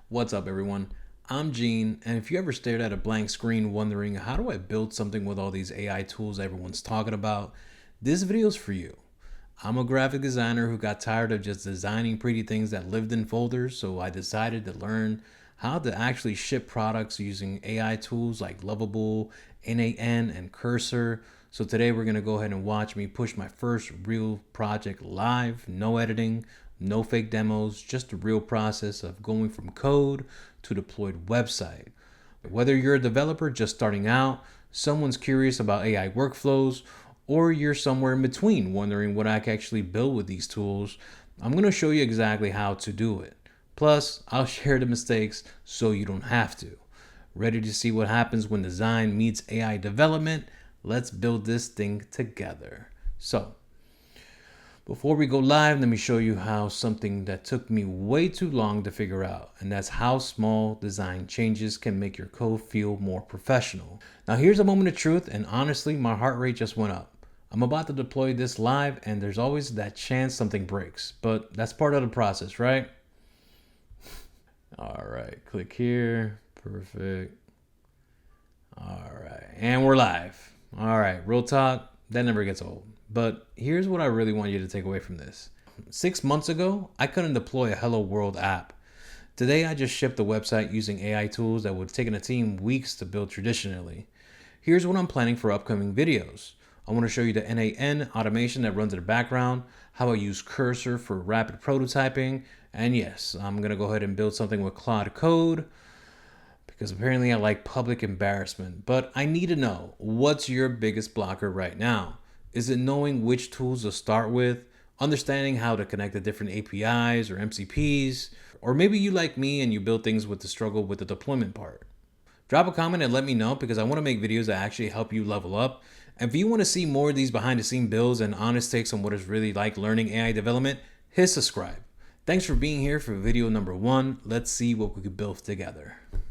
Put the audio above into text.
What's up, everyone? I'm Gene, and if you ever stared at a blank screen wondering how do I build something with all these AI tools everyone's talking about, this video is for you. I'm a graphic designer who got tired of just designing pretty things that lived in folders, so I decided to learn how to actually ship products using AI tools like Lovable, n8n, and Cursor. So today we're going to go ahead and watch me push my first real project live, no editing, no fake demos, just the real process of going from code to deployed website. Whether you're a developer just starting out, someone's curious about AI workflows, or you're somewhere in between wondering what I can actually build with these tools, I'm going to show you exactly how to do it. Plus, I'll share the mistakes so you don't have to. Ready to see what happens when design meets AI development? Let's build this thing together. So, before we go live, let me show you how something that took me way too long to figure out, and that's how small design changes can make your code feel more professional. Now here's a moment of truth, and honestly, my heart rate just went up. I'm about to deploy this live, and there's always that chance something breaks, but that's part of the process, right? All right, click here, perfect. All right, and we're live. All right, real talk, that never gets old. But here's what I really want you to take away from this. 6 months ago, I couldn't deploy a Hello World app. Today, I just shipped a website using AI tools that would have taken a team weeks to build traditionally. Here's what I'm planning for upcoming videos. I want to show you the n8n automation that runs in the background, how I use Cursor for rapid prototyping, and yes, I'm going to go ahead and build something with Claude Code, because apparently I like public embarrassment. But I need to know, what's your biggest blocker right now? Is it knowing which tools to start with, understanding how to connect the different APIs or MCPs, or maybe you like me and you build things with the struggle with the deployment part? Drop a comment and let me know, because I want to make videos that actually help you level up. And if you want to see more of these behind the scene builds and honest takes on what it's really like learning AI development, hit subscribe. Thanks for being here for video number 1. Let's see what we could build together.